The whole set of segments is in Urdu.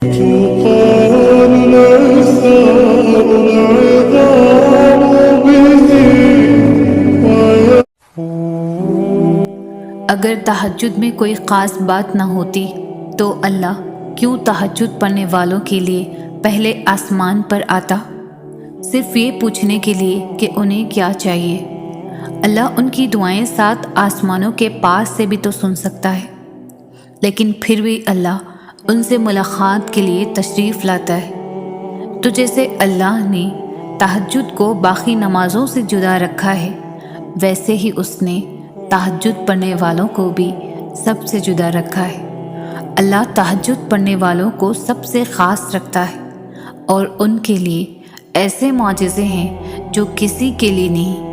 اگر تہجد میں کوئی خاص بات نہ ہوتی تو اللہ کیوں تہجد پڑھنے والوں کے لیے پہلے آسمان پر آتا، صرف یہ پوچھنے کے لیے کہ انہیں کیا چاہیے؟ اللہ ان کی دعائیں 7 آسمانوں کے پاس سے بھی تو سن سکتا ہے، لیکن پھر بھی اللہ ان سے ملاقات کے لیے تشریف لاتا ہے۔ تو جیسے اللہ نے تہجد کو باقی نمازوں سے جدا رکھا ہے، ویسے ہی اس نے تہجد پڑھنے والوں کو بھی سب سے جدا رکھا ہے۔ اللہ تہجد پڑھنے والوں کو سب سے خاص رکھتا ہے، اور ان کے لیے ایسے معجزے ہیں جو کسی کے لیے نہیں۔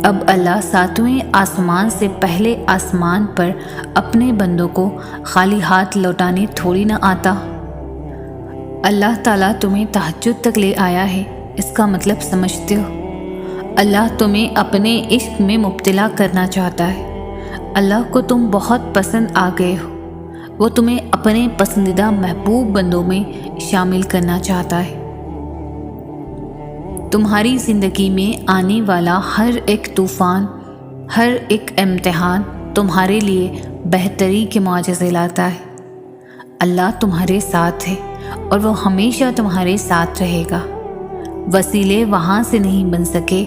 اب اللہ 7ویں آسمان سے پہلے آسمان پر اپنے بندوں کو خالی ہاتھ لوٹانے تھوڑی نہ آتا۔ اللہ تعالیٰ تمہیں تہجد تک لے آیا ہے، اس کا مطلب سمجھتے ہو؟ اللہ تمہیں اپنے عشق میں مبتلا کرنا چاہتا ہے۔ اللہ کو تم بہت پسند آ گئے ہو، وہ تمہیں اپنے پسندیدہ محبوب بندوں میں شامل کرنا چاہتا ہے۔ تمہاری زندگی میں آنے والا ہر ایک طوفان، ہر ایک امتحان تمہارے لیے بہتری کے معجزے لاتا ہے۔ اللہ تمہارے ساتھ ہے اور وہ ہمیشہ تمہارے ساتھ رہے گا۔ وسیلے وہاں سے نہیں بن سکے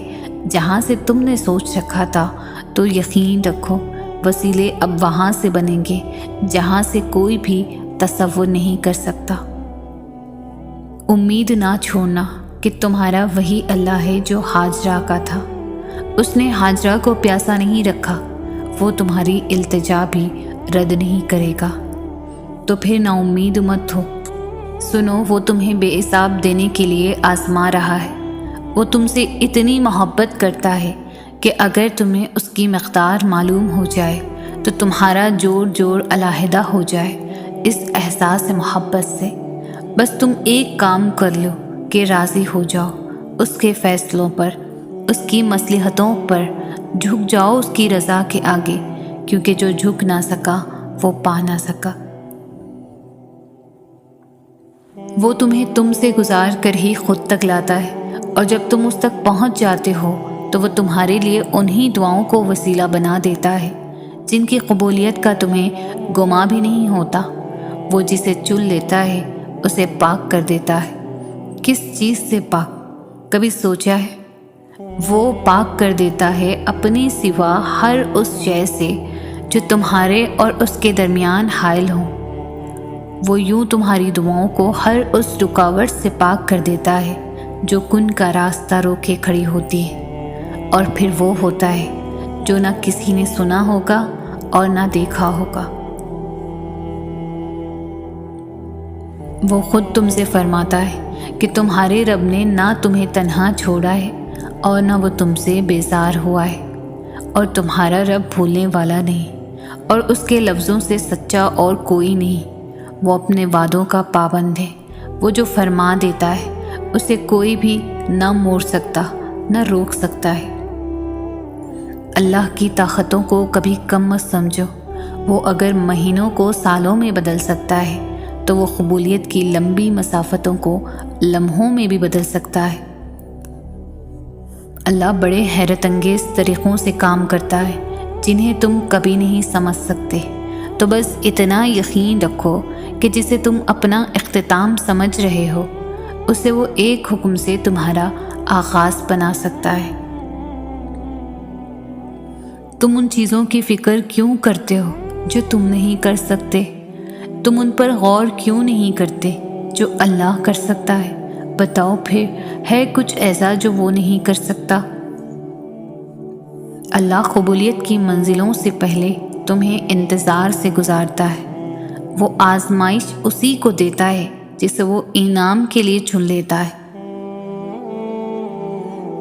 جہاں سے تم نے سوچ رکھا تھا، تو یقین رکھو وسیلے اب وہاں سے بنیں گے جہاں سے کوئی بھی تصور نہیں کر سکتا۔ امید نہ چھوڑنا کہ تمہارا وہی اللہ ہے جو ہاجرہ کا تھا۔ اس نے ہاجرہ کو پیاسا نہیں رکھا، وہ تمہاری التجا بھی رد نہیں کرے گا۔ تو پھر نا امید مت ہو۔ سنو، وہ تمہیں بے حساب دینے کے لیے آزما رہا ہے۔ وہ تم سے اتنی محبت کرتا ہے کہ اگر تمہیں اس کی مقدار معلوم ہو جائے تو تمہارا جوڑ علیحدہ ہو جائے اس احساس محبت سے۔ بس تم ایک کام کر لو کہ راضی ہو جاؤ اس کے فیصلوں پر، اس کی مصلحتوں پر، جھک جاؤ اس کی رضا کے آگے، کیونکہ جو جھک نہ سکا وہ پا نہ سکا۔ وہ تمہیں تم سے گزار کر ہی خود تک لاتا ہے، اور جب تم اس تک پہنچ جاتے ہو تو وہ تمہارے لیے انہی دعاؤں کو وسیلہ بنا دیتا ہے جن کی قبولیت کا تمہیں گما بھی نہیں ہوتا۔ وہ جسے چن لیتا ہے اسے پاک کر دیتا ہے۔ کس چیز سے پاک؟ کبھی سوچا ہے؟ وہ پاک کر دیتا ہے اپنے سوا ہر اس شے سے جو تمہارے اور اس کے درمیان حائل ہوں۔ وہ یوں تمہاری دعاؤں کو ہر اس رکاوٹ سے پاک کر دیتا ہے جو کن کا راستہ روکے کھڑی ہوتی ہے، اور پھر وہ ہوتا ہے جو نہ کسی نے سنا ہوگا اور نہ دیکھا ہوگا۔ وہ خود تم سے فرماتا ہے کہ تمہارے رب نے نہ تمہیں تنہا چھوڑا ہے اور نہ وہ تم سے بیزار ہوا ہے، اور تمہارا رب بھولنے والا نہیں، اور اس کے لفظوں سے سچا اور کوئی نہیں۔ وہ اپنے وعدوں کا پابند ہے۔ وہ جو فرما دیتا ہے اسے کوئی بھی نہ موڑ سکتا نہ روک سکتا ہے۔ اللہ کی طاقتوں کو کبھی کم مت سمجھو۔ وہ اگر مہینوں کو سالوں میں بدل سکتا ہے تو وہ قبولیت کی لمبی مسافتوں کو لمحوں میں بھی بدل سکتا ہے۔ اللہ بڑے حیرت انگیز طریقوں سے کام کرتا ہے جنہیں تم کبھی نہیں سمجھ سکتے۔ تو بس اتنا یقین رکھو کہ جسے تم اپنا اختتام سمجھ رہے ہو اسے وہ ایک حکم سے تمہارا آغاز بنا سکتا ہے۔ تم ان چیزوں کی فکر کیوں کرتے ہو جو تم نہیں کر سکتے؟ تم ان پر غور کیوں نہیں کرتے جو اللہ کر سکتا ہے؟ بتاؤ پھر، ہے کچھ ایسا جو وہ نہیں کر سکتا؟ اللہ قبولیت کی منزلوں سے پہلے تمہیں انتظار سے گزارتا ہے۔ وہ آزمائش اسی کو دیتا ہے جسے وہ انعام کے لیے چن لیتا ہے۔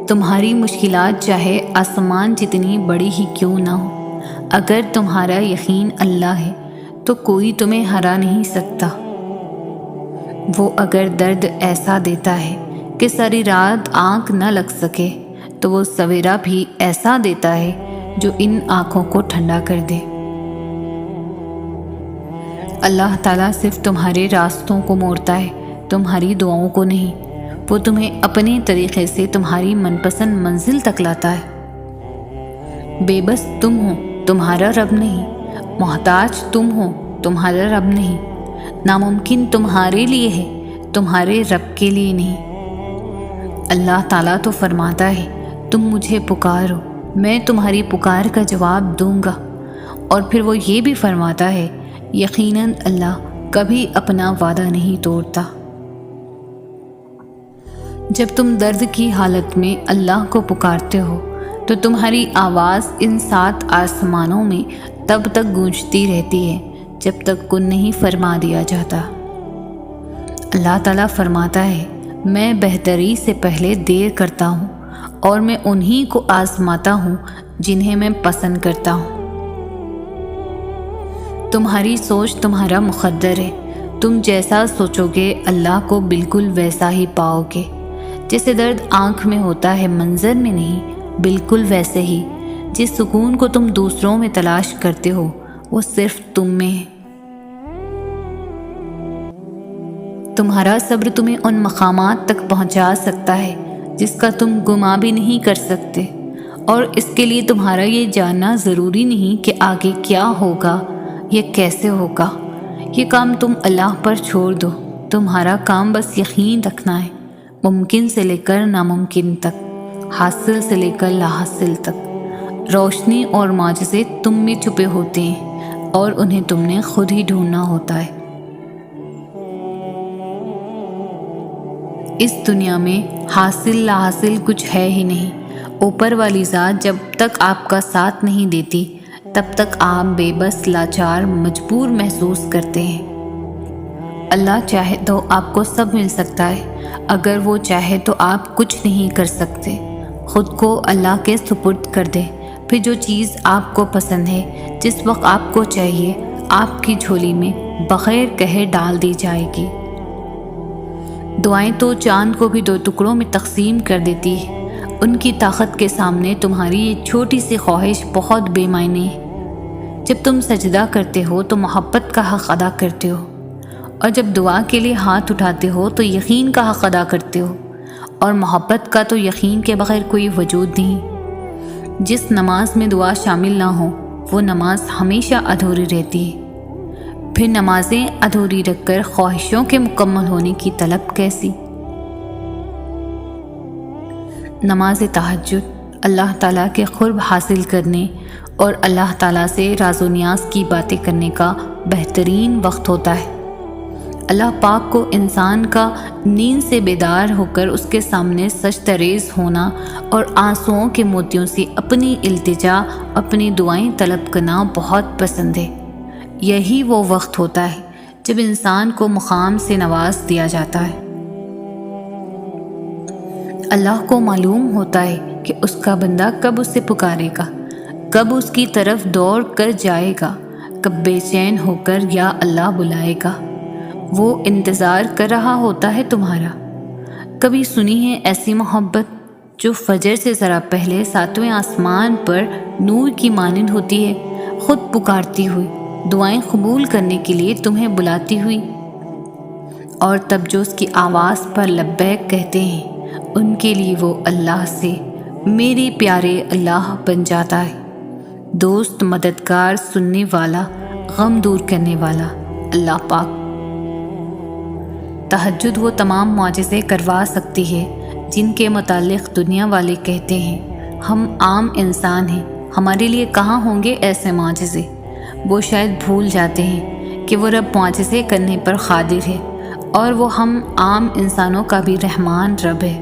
تمہاری مشکلات چاہے آسمان جتنی بڑی ہی کیوں نہ ہو، اگر تمہارا یقین اللہ ہے تو کوئی تمہیں ہرا نہیں سکتا۔ وہ اگر درد ایسا دیتا ہے کہ ساری رات آنکھ نہ لگ سکے تو وہ سویرا بھی ایسا دیتا ہے جو ان آنکھوں کو ٹھنڈا کر دے۔ اللہ تعالیٰ صرف تمہارے راستوں کو موڑتا ہے، تمہاری دعاؤں کو نہیں۔ وہ تمہیں اپنے طریقے سے تمہاری من پسند منزل تک لاتا ہے۔ بے بس تم ہو، تمہارا رب نہیں۔ محتاج تم ہو، تمہارا رب نہیں۔ ناممکن تمہارے لیے ہے، تمہارے رب کے لیے نہیں۔ اللہ تعالیٰ تو فرماتا ہے تم مجھے پکارو، میں تمہاری پکار کا جواب دوں گا۔ اور پھر وہ یہ بھی فرماتا ہے یقیناً اللہ کبھی اپنا وعدہ نہیں توڑتا۔ جب تم درد کی حالت میں اللہ کو پکارتے ہو تو تمہاری آواز ان 7 آسمانوں میں تب تک گونجتی رہتی ہے جب تک کن نہیں فرما دیا جاتا۔ اللہ تعالیٰ فرماتا ہے میں بہتری سے پہلے دیر کرتا ہوں اور میں انہی کو آزماتا ہوں جنہیں میں پسند کرتا ہوں۔ تمہاری سوچ تمہارا مقدر ہے، تم جیسا سوچو گے اللہ کو بالکل ویسا ہی پاؤ گے۔ جیسے درد آنکھ میں ہوتا ہے منظر میں نہیں، بالکل ویسے ہی جس سکون کو تم دوسروں میں تلاش کرتے ہو وہ صرف تم میں ہے۔ تمہارا صبر تمہیں ان مقامات تک پہنچا سکتا ہے جس کا تم گمان بھی نہیں کر سکتے، اور اس کے لیے تمہارا یہ جاننا ضروری نہیں کہ آگے کیا ہوگا یا کیسے ہوگا۔ یہ کام تم اللہ پر چھوڑ دو، تمہارا کام بس یقین رکھنا ہے، ممکن سے لے کر ناممکن تک، حاصل سے لے کر لا حاصل تک۔ روشنی اور معجزے تم میں چھپے ہوتے ہیں اور انہیں تم نے خود ہی ڈھونڈنا ہوتا ہے۔ اس دنیا میں حاصل لا حاصل کچھ ہے ہی نہیں۔ اوپر والی ذات جب تک آپ کا ساتھ نہیں دیتی تب تک آپ بے بس، لاچار، مجبور محسوس کرتے ہیں۔ اللہ چاہے تو آپ کو سب مل سکتا ہے، اگر وہ چاہے تو آپ کچھ نہیں کر سکتے۔ خود کو اللہ کے سپرد کر دے، پھر جو چیز آپ کو پسند ہے، جس وقت آپ کو چاہیے، آپ کی جھولی میں بغیر کہے ڈال دی جائے گی۔ دعائیں تو چاند کو بھی 2 ٹکڑوں میں تقسیم کر دیتی ہے۔ ان کی طاقت کے سامنے تمہاری یہ چھوٹی سی خواہش بہت بے معنی ہے۔ جب تم سجدہ کرتے ہو تو محبت کا حق ادا کرتے ہو، اور جب دعا کے لیے ہاتھ اٹھاتے ہو تو یقین کا حق ادا کرتے ہو، اور محبت کا تو یقین کے بغیر کوئی وجود نہیں۔ جس نماز میں دعا شامل نہ ہو وہ نماز ہمیشہ ادھوری رہتی ہے۔ پھر نمازیں ادھوری رکھ کر خواہشوں کے مکمل ہونے کی طلب کیسی؟ نماز تہجد اللہ تعالیٰ کے قرب حاصل کرنے اور اللہ تعالیٰ سے راز و نیاز کی باتیں کرنے کا بہترین وقت ہوتا ہے۔ اللہ پاک کو انسان کا نیند سے بیدار ہو کر اس کے سامنے سجدہ ریز ہونا اور آنسوؤں کے موتیوں سے اپنی التجا، اپنی دعائیں طلب کرنا بہت پسند ہے۔ یہی وہ وقت ہوتا ہے جب انسان کو مقام سے نواز دیا جاتا ہے۔ اللہ کو معلوم ہوتا ہے کہ اس کا بندہ کب اس سے پکارے گا، کب اس کی طرف دوڑ کر جائے گا، کب بے چین ہو کر یا اللہ بلائے گا۔ وہ انتظار کر رہا ہوتا ہے تمہارا۔ کبھی سنی ہے ایسی محبت جو فجر سے ذرا پہلے 7ویں آسمان پر نور کی مانند ہوتی ہے، خود پکارتی ہوئی، دعائیں قبول کرنے کے لیے تمہیں بلاتی ہوئی، اور تب جو اس کی آواز پر لبیک کہتے ہیں ان کے لیے وہ اللہ سے میرے پیارے اللہ بن جاتا ہے، دوست، مددگار، سننے والا، غم دور کرنے والا اللہ پاک۔ تہجد وہ تمام معجزے کروا سکتی ہے جن کے متعلق دنیا والے کہتے ہیں ہم عام انسان ہیں، ہمارے لیے کہاں ہوں گے ایسے معجزے۔ وہ شاید بھول جاتے ہیں کہ وہ رب معجزے کرنے پر قادر ہے، اور وہ ہم عام انسانوں کا بھی رحمان رب ہے۔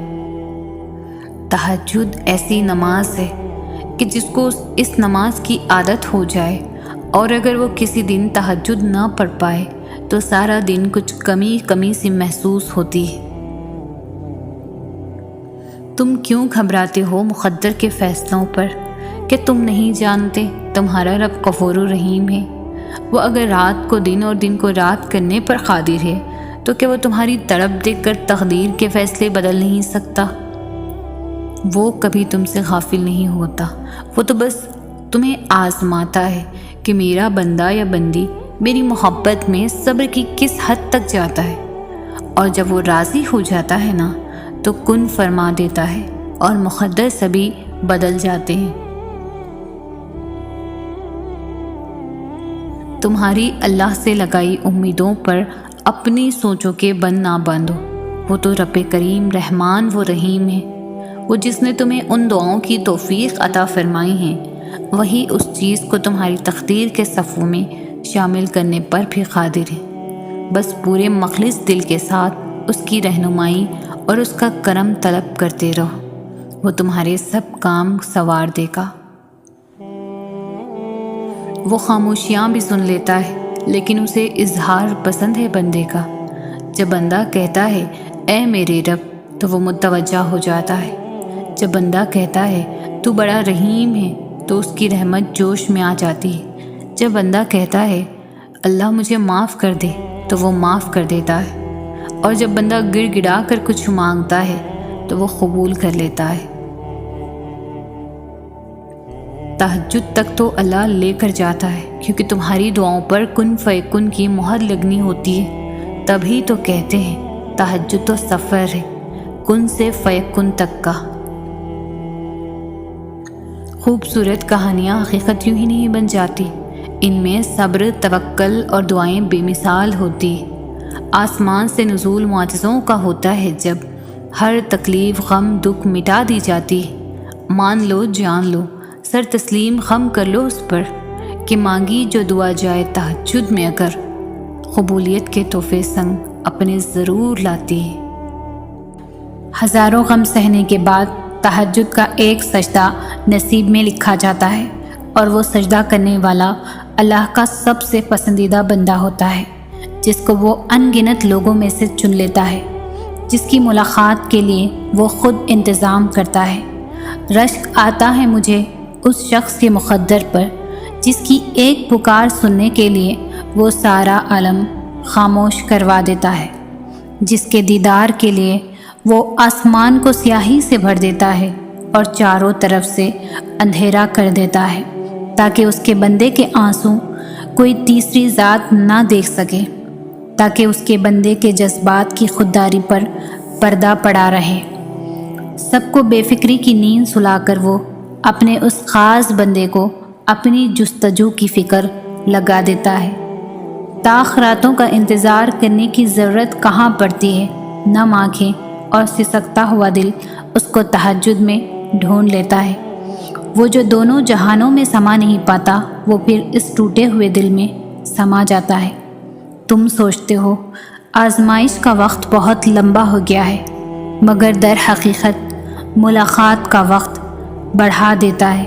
تہجد ایسی نماز ہے کہ جس کو اس نماز کی عادت ہو جائے، اور اگر وہ کسی دن تہجد نہ پڑھ پائے تو سارا دن کچھ کمی سی محسوس ہوتی ہے۔ تم کیوں گھبراتے ہو مقدر کے فیصلوں پر کہ تم نہیں جانتے تمہارا رب غفور و رحیم ہے؟ وہ اگر رات کو دن اور دن کو رات کرنے پر قادر ہے تو کیا وہ تمہاری تڑپ دیکھ کر تقدیر کے فیصلے بدل نہیں سکتا؟ وہ کبھی تم سے غافل نہیں ہوتا، وہ تو بس تمہیں آزماتا ہے کہ میرا بندہ یا بندی میری محبت میں صبر کی کس حد تک جاتا ہے، اور جب وہ راضی ہو جاتا ہے نا تو کن فرما دیتا ہے اور مقدر سبھی بدل جاتے ہیں۔ تمہاری اللہ سے لگائی امیدوں پر اپنی سوچوں کے بند نہ باندھو، وہ تو رب کریم رحمان و رحیم ہے۔ وہ جس نے تمہیں ان دعاؤں کی توفیق عطا فرمائی ہیں، وہی اس چیز کو تمہاری تقدیر کے صفوں میں شامل کرنے پر بھی قادر ہے۔ بس پورے مخلص دل کے ساتھ اس کی رہنمائی اور اس کا کرم طلب کرتے رہو، وہ تمہارے سب کام سنوار دے گا۔ وہ خاموشیاں بھی سن لیتا ہے، لیکن اسے اظہار پسند ہے بندے کا۔ جب بندہ کہتا ہے اے میرے رب تو وہ متوجہ ہو جاتا ہے۔ جب بندہ کہتا ہے تو بڑا رحیم ہے تو اس کی رحمت جوش میں آ جاتی ہے۔ جب بندہ کہتا ہے اللہ مجھے معاف کر دے تو وہ معاف کر دیتا ہے، اور جب بندہ گڑ گڑا کر کچھ مانگتا ہے تو وہ قبول کر لیتا ہے۔ تہجد تک تو اللہ لے کر جاتا ہے، کیونکہ تمہاری دعاؤں پر کن فیکن کی مہر لگنی ہوتی ہے، تبھی تو کہتے ہیں تہجد تو سفر ہے کن سے فیکن تک کا۔ خوبصورت کہانیاں حقیقت یوں ہی نہیں بن جاتی، ان میں صبر، توکل اور دعائیں بے مثال ہوتی ہیں۔ آسمان سے نزول معجزوں کا ہوتا ہے، جب ہر تکلیف غم دکھ مٹا دی جاتی ہے۔ مان لو جان لو، سر تسلیم خم کر لو اس پر، کہ مانگی جو دعا جائے تہجد میں اگر، قبولیت کے تحفے سنگ اپنے ضرور لاتی ہے۔ ہزاروں غم سہنے کے بعد تہجد کا ایک سجدہ نصیب میں لکھا جاتا ہے، اور وہ سجدہ کرنے والا اللہ کا سب سے پسندیدہ بندہ ہوتا ہے، جس کو وہ ان گنت لوگوں میں سے چن لیتا ہے، جس کی ملاقات کے لیے وہ خود انتظام کرتا ہے۔ رشک آتا ہے مجھے اس شخص کے مقدر پر، جس کی ایک پکار سننے کے لیے وہ سارا عالم خاموش کروا دیتا ہے، جس کے دیدار کے لیے وہ آسمان کو سیاہی سے بھر دیتا ہے اور چاروں طرف سے اندھیرا کر دیتا ہے، تاکہ اس کے بندے کے آنسوں کوئی تیسری ذات نہ دیکھ سکے، تاکہ اس کے بندے کے جذبات کی خودداری پر پردہ پڑا رہے۔ سب کو بے فکری کی نیند سلا کر وہ اپنے اس خاص بندے کو اپنی جستجو کی فکر لگا دیتا ہے۔ تاخراتوں کا انتظار کرنے کی ضرورت کہاں پڑتی ہے، نم آنکھیں اور سسکتا ہوا دل اس کو تہجد میں ڈھونڈ لیتا ہے۔ وہ جو دونوں جہانوں میں سما نہیں پاتا، وہ پھر اس ٹوٹے ہوئے دل میں سما جاتا ہے۔ تم سوچتے ہو آزمائش کا وقت بہت لمبا ہو گیا ہے، مگر در حقیقت ملاقات کا وقت بڑھا دیتا ہے۔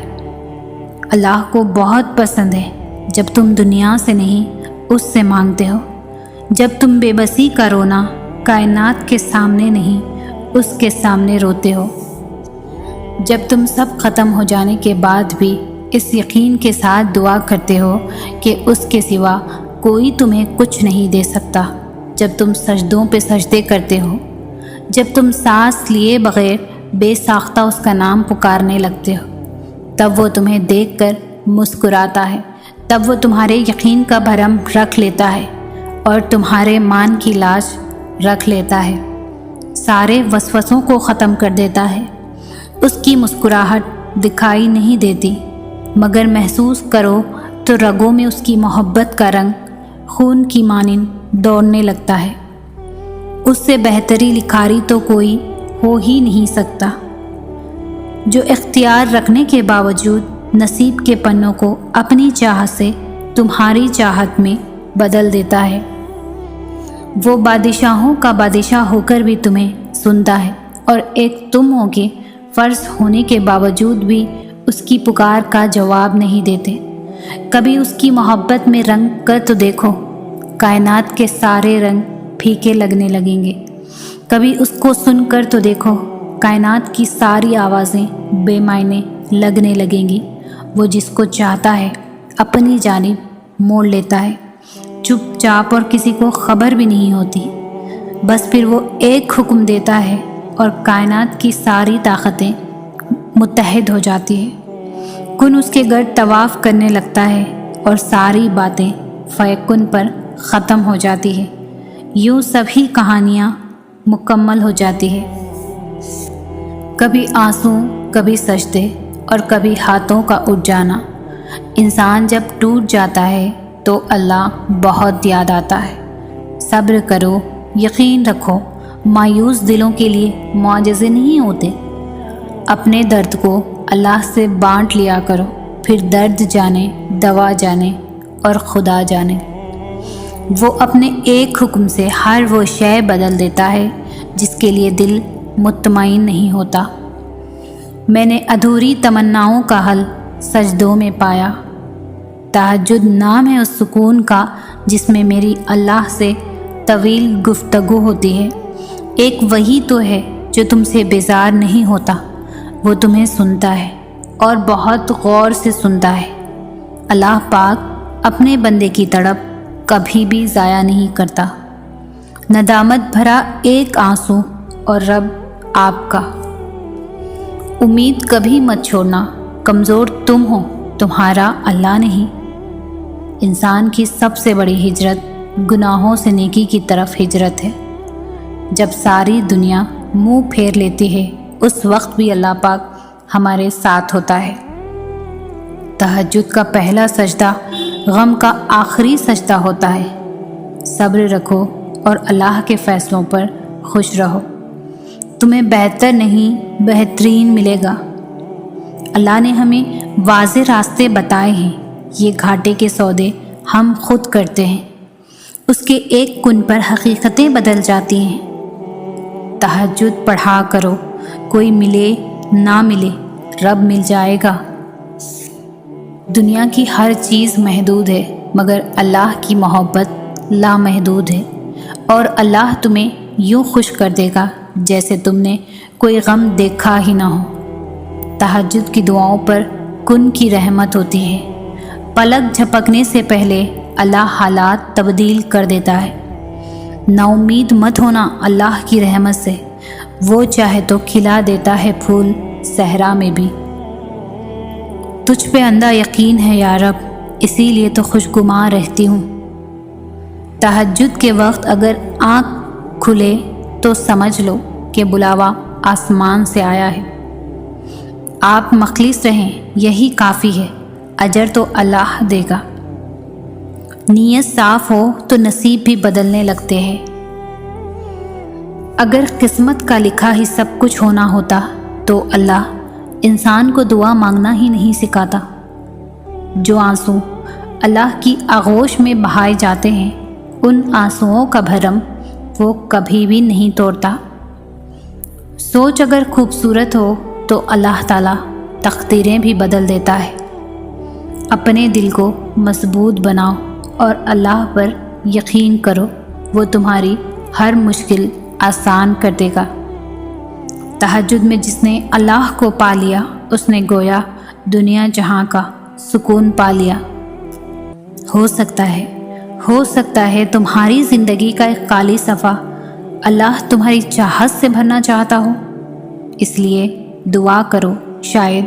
اللہ کو بہت پسند ہے جب تم دنیا سے نہیں اس سے مانگتے ہو، جب تم بے بسی کا رونا کائنات کے سامنے نہیں اس کے سامنے روتے ہو، جب تم سب ختم ہو جانے کے بعد بھی اس یقین کے ساتھ دعا کرتے ہو کہ اس کے سوا کوئی تمہیں کچھ نہیں دے سکتا، جب تم سجدوں پہ سجدے کرتے ہو، جب تم سانس لیے بغیر بے ساختہ اس کا نام پکارنے لگتے ہو، تب وہ تمہیں دیکھ کر مسکراتا ہے، تب وہ تمہارے یقین کا بھرم رکھ لیتا ہے اور تمہارے مان کی لاش رکھ لیتا ہے، سارے وسوسوں کو ختم کر دیتا ہے۔ اس کی مسکراہٹ دکھائی نہیں دیتی، مگر محسوس کرو تو رگوں میں اس کی محبت کا رنگ خون کی مانند دوڑنے لگتا ہے۔ اس سے بہتری لکھاری تو کوئی ہو ہی نہیں سکتا، جو اختیار رکھنے کے باوجود نصیب کے پنوں کو اپنی چاہت سے تمہاری چاہت میں بدل دیتا ہے۔ وہ بادشاہوں کا بادشاہ ہو کر بھی تمہیں سنتا ہے، اور ایک تم ہو کے فرض ہونے کے باوجود بھی اس کی پکار کا جواب نہیں دیتے۔ کبھی اس کی محبت میں رنگ کر تو دیکھو، کائنات کے سارے رنگ پھیکے لگنے لگیں گے۔ کبھی اس کو سن کر تو دیکھو، کائنات کی ساری آوازیں بے معنی لگنے لگیں گی۔ وہ جس کو چاہتا ہے اپنی جانب موڑ لیتا ہے، چپ چاپ، اور کسی کو خبر بھی نہیں ہوتی۔ بس پھر وہ ایک حکم دیتا ہے اور کائنات کی ساری طاقتیں متحد ہو جاتی ہیں۔ کن اس کے گرد طواف کرنے لگتا ہے اور ساری باتیں فیکن پر ختم ہو جاتی ہے۔ یوں سبھی کہانیاں مکمل ہو جاتی ہے۔ کبھی آنسو، کبھی سجدے اور کبھی ہاتھوں کا اٹھ جانا۔ انسان جب ٹوٹ جاتا ہے تو اللہ بہت یاد آتا ہے۔ صبر کرو، یقین رکھو، مایوس دلوں کے لیے معجزے نہیں ہوتے۔ اپنے درد کو اللہ سے بانٹ لیا کرو، پھر درد جانے، دوا جانے اور خدا جانے۔ وہ اپنے ایک حکم سے ہر وہ شے بدل دیتا ہے جس کے لیے دل مطمئن نہیں ہوتا۔ میں نے ادھوری تمناؤں کا حل سجدوں میں پایا۔ تہجد نام ہے اس سکون کا جس میں میری اللہ سے طویل گفتگو ہوتی ہے۔ ایک وہی تو ہے جو تم سے بیزار نہیں ہوتا، وہ تمہیں سنتا ہے اور بہت غور سے سنتا ہے۔ اللہ پاک اپنے بندے کی تڑپ کبھی بھی ضائع نہیں کرتا۔ ندامت بھرا ایک آنسو اور رب آپ کا۔ امید کبھی مت چھوڑنا، کمزور تم ہو، تمہارا اللہ نہیں۔ انسان کی سب سے بڑی ہجرت گناہوں سے نیکی کی طرف ہجرت ہے۔ جب ساری دنیا منہ پھیر لیتی ہے اس وقت بھی اللہ پاک ہمارے ساتھ ہوتا ہے۔ تہجد کا پہلا سجدہ غم کا آخری سجدہ ہوتا ہے۔ صبر رکھو اور اللہ کے فیصلوں پر خوش رہو، تمہیں بہتر نہیں بہترین ملے گا۔ اللہ نے ہمیں واضح راستے بتائے ہیں، یہ گھاٹے کے سودے ہم خود کرتے ہیں، اس کے ایک کن پر حقیقتیں بدل جاتی ہیں۔ تہجد پڑھا کرو، کوئی ملے نہ ملے رب مل جائے گا۔ دنیا کی ہر چیز محدود ہے مگر اللہ کی محبت لامحدود ہے، اور اللہ تمہیں یوں خوش کر دے گا جیسے تم نے کوئی غم دیکھا ہی نہ ہو۔ تہجد کی دعاؤں پر کن کی رحمت ہوتی ہے۔ پلک جھپکنے سے پہلے اللہ حالات تبدیل کر دیتا ہے۔ نا امید مت ہونا اللہ کی رحمت سے، وہ چاہے تو کھلا دیتا ہے پھول صحرا میں بھی۔ تجھ پہ اندھا یقین ہے یا رب، اسی لیے تو خوشگماں رہتی ہوں۔ تہجد کے وقت اگر آنکھ کھلے تو سمجھ لو کہ بلاوا آسمان سے آیا ہے۔ آپ مخلص رہیں یہی کافی ہے، اجر تو اللہ دے گا۔ نیت صاف ہو تو نصیب بھی بدلنے لگتے ہیں۔ اگر قسمت کا لکھا ہی سب کچھ ہونا ہوتا تو اللہ انسان کو دعا مانگنا ہی نہیں سکھاتا۔ جو آنسو اللہ کی آغوش میں بہائے جاتے ہیں، ان آنسوؤں کا بھرم وہ کبھی بھی نہیں توڑتا۔ سوچ اگر خوبصورت ہو تو اللہ تعالیٰ تقدیریں بھی بدل دیتا ہے۔ اپنے دل کو مضبوط بناؤ اور اللہ پر یقین کرو، وہ تمہاری ہر مشکل آسان کر دے گا۔ تہجد میں جس نے اللہ کو پا لیا اس نے گویا دنیا جہاں کا سکون پا لیا۔ ہو سکتا ہے تمہاری زندگی کا ایک خالی صفحہ اللہ تمہاری چاہت سے بھرنا چاہتا ہو، اس لیے دعا کرو، شاید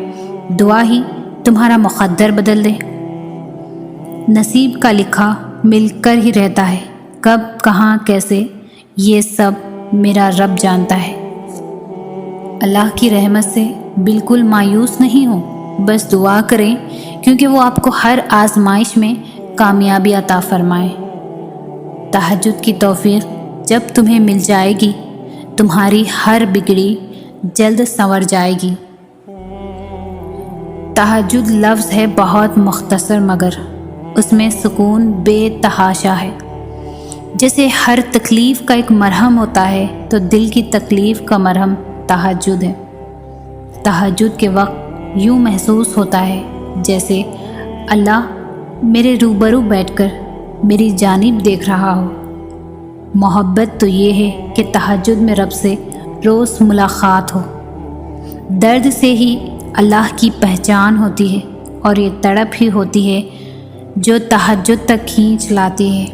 دعا ہی تمہارا مقدر بدل دے۔ نصیب کا لکھا مل کر ہی رہتا ہے، کب کہاں کیسے یہ سب میرا رب جانتا ہے۔ اللہ کی رحمت سے بالکل مایوس نہیں ہو، بس دعا کریں کیونکہ وہ آپ کو ہر آزمائش میں کامیابی عطا فرمائے۔ تہجد کی توفیق جب تمہیں مل جائے گی، تمہاری ہر بگڑی جلد سنور جائے گی۔ تہجد لفظ ہے بہت مختصر مگر اس میں سکون بے تحاشا ہے۔ جیسے ہر تکلیف کا ایک مرہم ہوتا ہے تو دل کی تکلیف کا مرہم تہجد ہے۔ تہجد کے وقت یوں محسوس ہوتا ہے جیسے اللہ میرے روبرو بیٹھ کر میری جانب دیکھ رہا ہو۔ محبت تو یہ ہے کہ تہجد میں رب سے روز ملاقات ہو۔ درد سے ہی اللہ کی پہچان ہوتی ہے اور یہ تڑپ ہی ہوتی ہے جو تہجد تک کھینچ لاتی ہے۔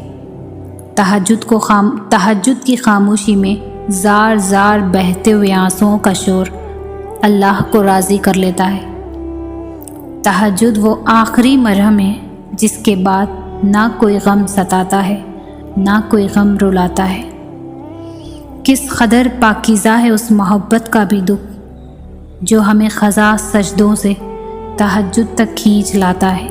تہجد کی خاموشی میں زار زار بہتے ہوئے آنسوؤں کا شور اللہ کو راضی کر لیتا ہے۔ تہجد وہ آخری مرہم ہے جس کے بعد نہ کوئی غم ستاتا ہے نہ کوئی غم رلاتا ہے۔ کس قدر پاکیزہ ہے اس محبت کا بھی دکھ جو ہمیں خضا سجدوں سے تہجد تک کھینچ لاتا ہے،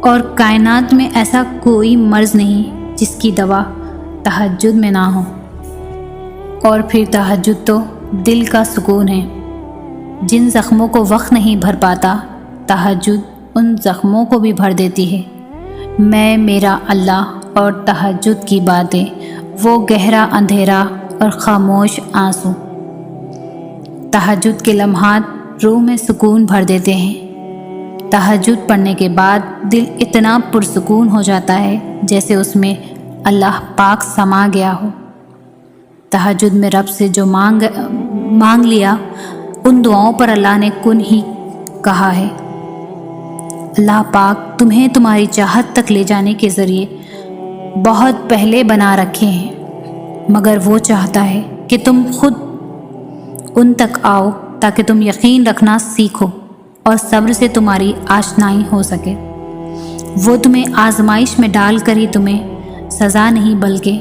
اور کائنات میں ایسا کوئی مرض نہیں جس کی دوا تہجد میں نہ ہو۔ اور پھر تہجد تو دل کا سکون ہے، جن زخموں کو وقت نہیں بھر پاتا تہجد ان زخموں کو بھی بھر دیتی ہے۔ میں، میرا اللہ اور تہجد کی باتیں، وہ گہرا اندھیرا اور خاموش آنسو۔ تہجد کے لمحات روح میں سکون بھر دیتے ہیں۔ تہجد پڑھنے کے بعد دل اتنا پرسکون ہو جاتا ہے جیسے اس میں اللہ پاک سما گیا ہو۔ تہجد میں رب سے جو مانگ لیا ان دعاؤں پر اللہ نے کن ہی کہا ہے۔ اللہ پاک تمہیں تمہاری چاہت تک لے جانے کے ذریعے بہت پہلے بنا رکھے ہیں، مگر وہ چاہتا ہے کہ تم خود ان تک آؤ تاکہ تم یقین رکھنا سیکھو اور صبر سے تمہاری آشنائی ہو سکے۔ وہ تمہیں آزمائش میں ڈال کر ہی تمہیں سزا نہیں بلکہ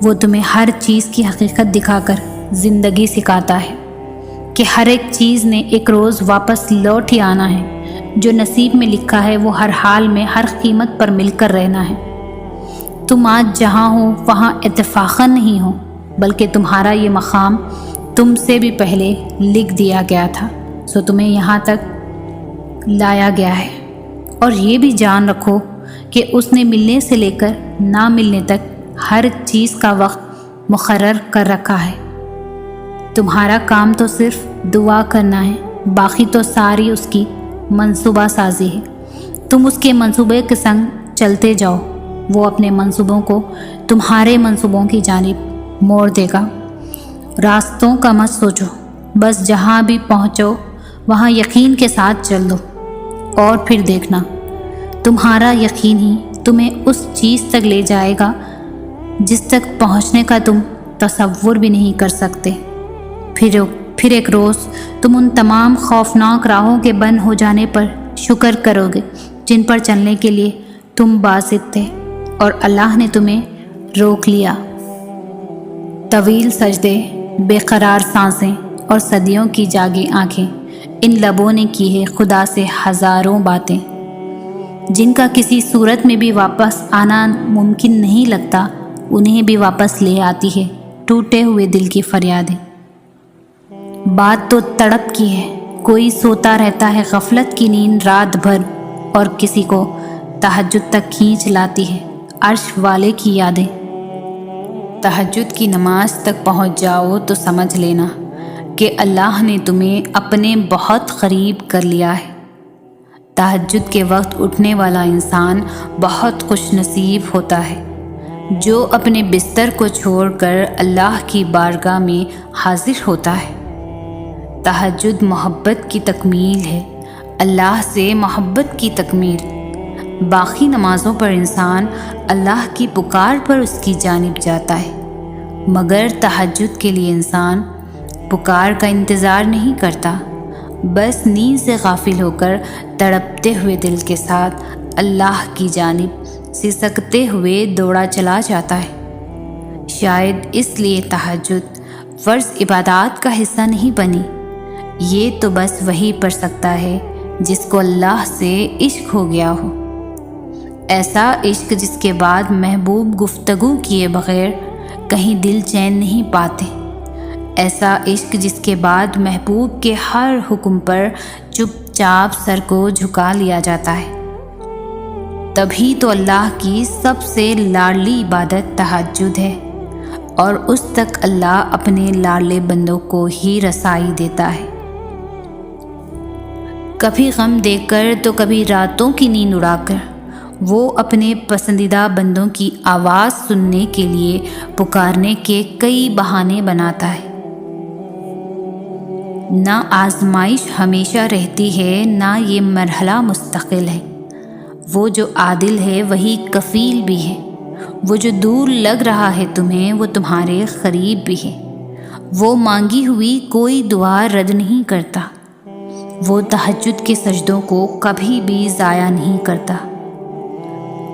وہ تمہیں ہر چیز کی حقیقت دکھا کر زندگی سکھاتا ہے کہ ہر ایک چیز نے ایک روز واپس لوٹ ہی آنا ہے۔ جو نصیب میں لکھا ہے وہ ہر حال میں ہر قیمت پر مل کر رہنا ہے۔ تم آج جہاں ہو وہاں اتفاقاً نہیں ہو، بلکہ تمہارا یہ مقام تم سے بھی پہلے لکھ دیا گیا تھا، سو تمہیں یہاں تک لایا گیا ہے۔ اور یہ بھی جان رکھو کہ اس نے ملنے سے لے کر نہ ملنے تک ہر چیز کا وقت مقرر کر رکھا ہے۔ تمہارا کام تو صرف دعا کرنا ہے، باقی تو ساری اس کی منصوبہ سازی ہے۔ تم اس کے منصوبے کے سنگ چلتے جاؤ، وہ اپنے منصوبوں کو تمہارے منصوبوں کی جانب موڑ دے گا۔ راستوں کا مت سوچو، بس جہاں بھی پہنچو وہاں یقین کے ساتھ چل دو، اور پھر دیکھنا تمہارا یقین ہی تمہیں اس چیز تک لے جائے گا جس تک پہنچنے کا تم تصور بھی نہیں کر سکتے۔ پھر ایک روز تم ان تمام خوفناک راہوں کے بند ہو جانے پر شکر کرو گے جن پر چلنے کے لیے تم باسط تھے اور اللہ نے تمہیں روک لیا۔ طویل سجدے، بے قرار سانسیں اور صدیوں کی جاگی آنکھیں، ان لبوں نے کی ہے خدا سے ہزاروں باتیں، جن کا کسی صورت میں بھی واپس آنا ممکن نہیں لگتا، انہیں بھی واپس لے آتی ہے ٹوٹے ہوئے دل کی فریادیں۔ بات تو تڑپ کی ہے، کوئی سوتا رہتا ہے غفلت کی نیند رات بھر، اور کسی کو تہجد تک کھینچ لاتی ہے عرش والے کی یادیں۔ تہجد کی نماز تک پہنچ جاؤ تو سمجھ لینا کہ اللہ نے تمہیں اپنے بہت قریب کر لیا ہے۔ تہجد کے وقت اٹھنے والا انسان بہت خوش نصیب ہوتا ہے، جو اپنے بستر کو چھوڑ کر اللہ کی بارگاہ میں حاضر ہوتا ہے۔ تہجد محبت کی تکمیل ہے، اللہ سے محبت کی تکمیل۔ باقی نمازوں پر انسان اللہ کی پکار پر اس کی جانب جاتا ہے، مگر تہجد کے لیے انسان پکار کا انتظار نہیں کرتا، بس نیند سے غافل ہو کر تڑپتے ہوئے دل کے ساتھ اللہ کی جانب سسکتے ہوئے دوڑا چلا جاتا ہے۔ شاید اس لیے تہجد فرض عبادات کا حصہ نہیں بنی، یہ تو بس وہی پڑھ سکتا ہے جس کو اللہ سے عشق ہو گیا ہو، ایسا عشق جس کے بعد محبوب گفتگو کیے بغیر کہیں دل چین نہیں پاتے، ایسا عشق جس کے بعد محبوب کے ہر حکم پر چپ چاپ سر کو جھکا لیا جاتا ہے۔ تبھی تو اللہ کی سب سے لاڈلی عبادت تہجد ہے، اور اس تک اللہ اپنے لاڈلے بندوں کو ہی رسائی دیتا ہے۔ کبھی غم دے کر تو کبھی راتوں کی نیند اڑا کر وہ اپنے پسندیدہ بندوں کی آواز سننے کے لیے پکارنے کے کئی بہانے بناتا ہے۔ نہ آزمائش ہمیشہ رہتی ہے، نہ یہ مرحلہ مستقل ہے۔ وہ جو عادل ہے وہی کفیل بھی ہے، وہ جو دور لگ رہا ہے تمہیں وہ تمہارے قریب بھی ہے۔ وہ مانگی ہوئی کوئی دعا رد نہیں کرتا، وہ تہجد کے سجدوں کو کبھی بھی ضائع نہیں کرتا۔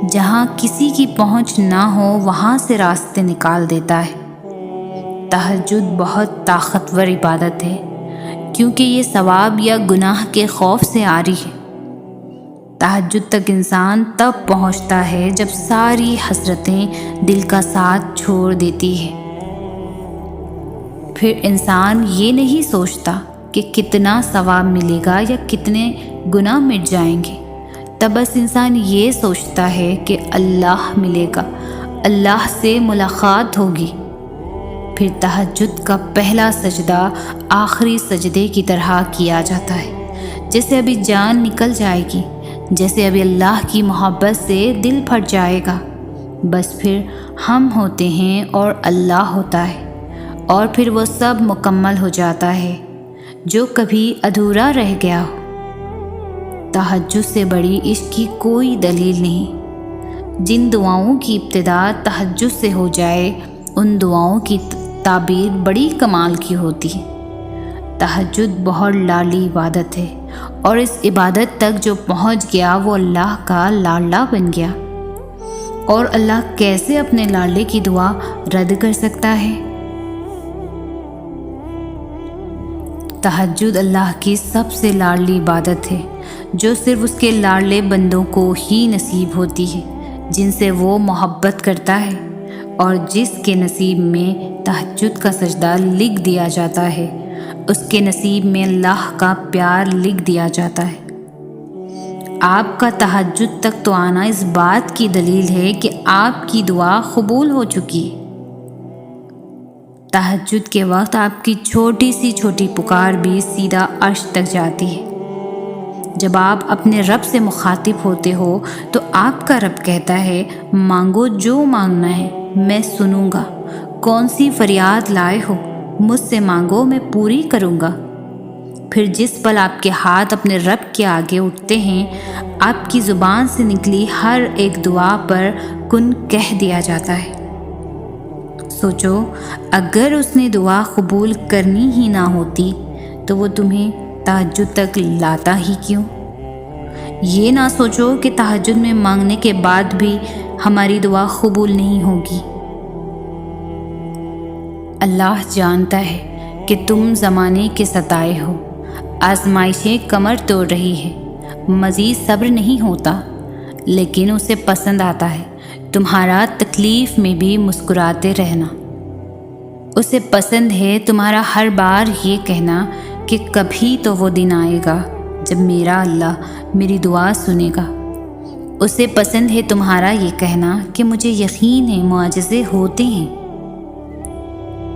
جہاں کسی کی پہنچ نہ ہو وہاں سے راستے نکال دیتا ہے۔ تہجد بہت طاقتور عبادت ہے کیونکہ یہ ثواب یا گناہ کے خوف سے عاری ہے۔ تہجد تک انسان تب پہنچتا ہے جب ساری حسرتیں دل کا ساتھ چھوڑ دیتی ہے۔ پھر انسان یہ نہیں سوچتا کہ کتنا ثواب ملے گا یا کتنے گناہ مٹ جائیں گے، تب بس انسان یہ سوچتا ہے کہ اللہ ملے گا، اللہ سے ملاقات ہوگی۔ پھر تہجد کا پہلا سجدہ آخری سجدے کی طرح کیا جاتا ہے، جیسے ابھی جان نکل جائے گی، جیسے ابھی اللہ کی محبت سے دل پھٹ جائے گا۔ بس پھر ہم ہوتے ہیں اور اللہ ہوتا ہے، اور پھر وہ سب مکمل ہو جاتا ہے جو کبھی ادھورا رہ گیا ہو۔ تہجد سے بڑی عشق کی کوئی دلیل نہیں۔ جن دعاؤں کی ابتدا تہجد سے ہو جائے ان دعاؤں کی تعبیر بڑی کمال کی ہوتی ہے۔ تہجد بہت لاڈلی عبادت ہے، اور اس عبادت تک جو پہنچ گیا وہ اللہ کا لاڈلا بن گیا، اور اللہ کیسے اپنے لاڈلے کی دعا رد کر سکتا ہے؟ تہجد اللہ کی سب سے لاڈلی عبادت ہے جو صرف اس کے لاڈلے بندوں کو ہی نصیب ہوتی ہے، جن سے وہ محبت کرتا ہے، اور جس کے نصیب میں تہجد کا سجدہ لکھ دیا جاتا ہے اس کے نصیب میں اللہ کا پیار لکھ دیا جاتا ہے۔ آپ کا تہجد تک تو آنا اس بات کی دلیل ہے کہ آپ کی دعا قبول ہو چکی ہے۔ تہجد کے وقت آپ کی چھوٹی سی چھوٹی پکار بھی سیدھا عرش تک جاتی ہے۔ جب آپ اپنے رب سے مخاطب ہوتے ہو تو آپ کا رب کہتا ہے، مانگو جو مانگنا ہے میں سنوں گا، کون سی فریاد لائے ہو مجھ سے مانگو میں پوری کروں گا۔ پھر جس پل آپ کے ہاتھ اپنے رب کے آگے اٹھتے ہیں، آپ کی زبان سے نکلی ہر ایک دعا پر کن کہہ دیا جاتا ہے۔ سوچو، اگر اس نے دعا قبول کرنی ہی نہ ہوتی تو وہ تمہیں تہجد تک لاتا ہی کیوں؟ یہ نہ سوچو کہ تہجد میں مانگنے کے بعد بھی ہماری دعا قبول نہیں ہوگی۔ اللہ جانتا ہے کہ تم زمانے کے ستائے ہو، آزمائشیں کمر توڑ رہی ہے، مزید صبر نہیں ہوتا، لیکن اسے پسند آتا ہے تمہارا تکلیف میں بھی مسکراتے رہنا۔ اسے پسند ہے تمہارا ہر بار یہ کہنا کہ کبھی تو وہ دن آئے گا جب میرا اللہ میری دعا سنے گا۔ اسے پسند ہے تمہارا یہ کہنا کہ مجھے یقین ہے معجزے ہوتے ہیں۔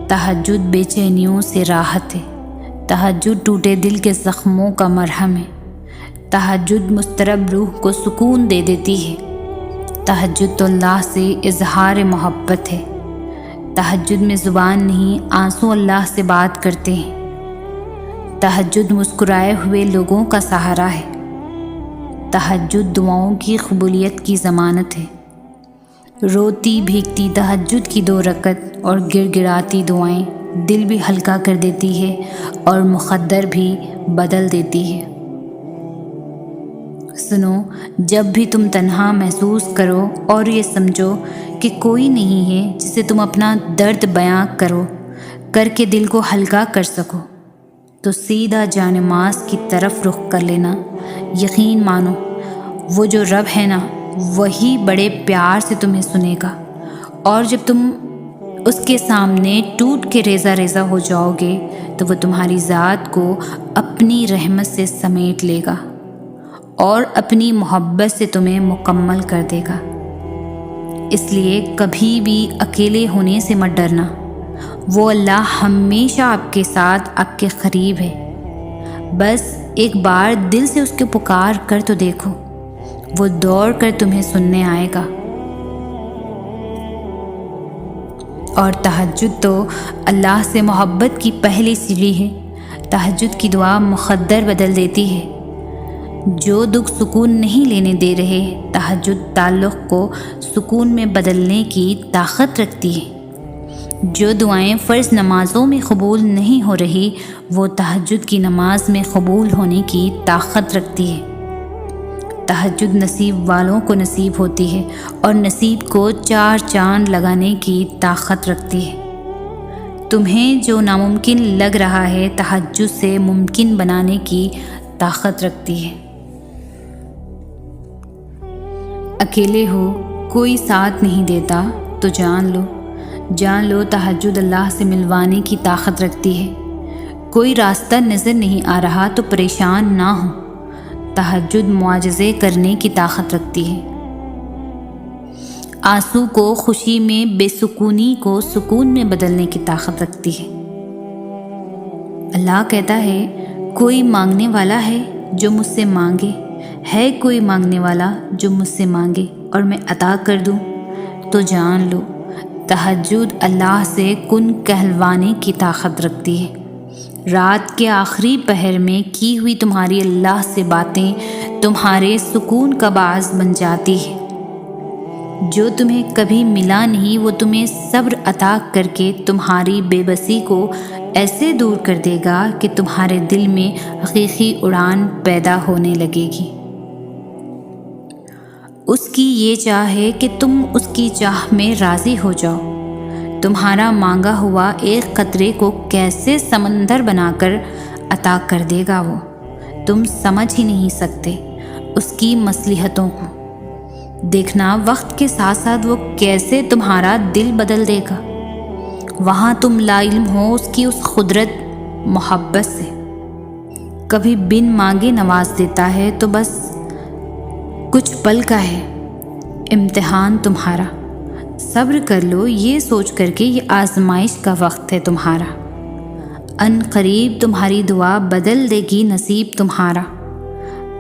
تہجد بے چینیوں سے راحت ہے، تہجد ٹوٹے دل کے زخموں کا مرہم ہے، تہجد مضطرب روح کو سکون دے دیتی ہے۔ تہجد تو اللہ سے اظہار محبت ہے۔ تہجد میں زبان نہیں، آنسو اللہ سے بات کرتے ہیں۔ تہجد مسکرائے ہوئے لوگوں کا سہارا ہے۔ تہجد دعاؤں کی قبولیت کی ضمانت ہے۔ روتی بھیگتی تہجد کی 2 رکعت اور گڑ گڑاتی دعائیں دل بھی ہلکا کر دیتی ہے اور مقدر بھی بدل دیتی ہے۔ سنو، جب بھی تم تنہا محسوس کرو اور یہ سمجھو کہ کوئی نہیں ہے جسے تم اپنا درد بیان کر کے دل کو ہلکا کر سکو، تو سیدھا جانماز کی طرف رخ کر لینا۔ یقین مانو، وہ جو رب ہے نا، وہی بڑے پیار سے تمہیں سنے گا، اور جب تم اس کے سامنے ٹوٹ کے ریزہ ریزہ ہو جاؤ گے تو وہ تمہاری ذات کو اپنی رحمت سے سمیٹ لے گا اور اپنی محبت سے تمہیں مکمل کر دے گا۔ اس لیے کبھی بھی اکیلے ہونے سے مت ڈرنا، وہ اللہ ہمیشہ آپ کے ساتھ، آپ کے قریب ہے۔ بس ایک بار دل سے اس کے پکار کر تو دیکھو، وہ دوڑ کر تمہیں سننے آئے گا۔ اور تہجد تو اللہ سے محبت کی پہلی سیڑھی ہے۔ تہجد کی دعا مقدر بدل دیتی ہے۔ جو دکھ سکون نہیں لینے دے رہے، تہجد تعلق کو سکون میں بدلنے کی طاقت رکھتی ہے۔ جو دعائیں فرض نمازوں میں قبول نہیں ہو رہی، وہ تہجد کی نماز میں قبول ہونے کی طاقت رکھتی ہے۔ تہجد نصیب والوں کو نصیب ہوتی ہے اور نصیب کو 4 چاند لگانے کی طاقت رکھتی ہے۔ تمہیں جو ناممکن لگ رہا ہے تہجد سے ممکن بنانے کی طاقت رکھتی ہے۔ اکیلے ہو، کوئی ساتھ نہیں دیتا تو جان لو تہجد اللہ سے ملوانے کی طاقت رکھتی ہے۔ کوئی راستہ نظر نہیں آ رہا تو پریشان نہ ہو، تہجد معجزے کرنے کی طاقت رکھتی ہے۔ آنسو کو خوشی میں، بے سکونی کو سکون میں بدلنے کی طاقت رکھتی ہے۔ اللہ کہتا ہے کوئی مانگنے والا ہے جو مجھ سے مانگے، ہے کوئی مانگنے والا جو مجھ سے مانگے اور میں عطا کر دوں۔ تو جان لو تہجد اللہ سے کن کہلوانے کی طاقت رکھتی ہے۔ رات کے آخری پہر میں کی ہوئی تمہاری اللہ سے باتیں تمہارے سکون کا باعث بن جاتی ہے۔ جو تمہیں کبھی ملا نہیں وہ تمہیں صبر عطا کر کے تمہاری بے بسی کو ایسے دور کر دے گا کہ تمہارے دل میں حقیقی اڑان پیدا ہونے لگے گی۔ اس کی یہ چاہ ہے کہ تم اس کی چاہ میں راضی ہو جاؤ۔ تمہارا مانگا ہوا ایک قطرے کو کیسے سمندر بنا کر عطا کر دے گا وہ، تم سمجھ ہی نہیں سکتے اس کی مصلحتوں کو۔ دیکھنا وقت کے ساتھ ساتھ وہ کیسے تمہارا دل بدل دے گا۔ وہاں تم لا علم ہو اس کی اس قدرت محبت سے۔ کبھی بن مانگے نواز دیتا ہے تو بس کچھ پل کا ہے امتحان تمہارا۔ صبر کر لو یہ سوچ کر کے یہ آزمائش کا وقت ہے تمہارا۔ ان قریب تمہاری دعا بدل دے گی نصیب تمہارا۔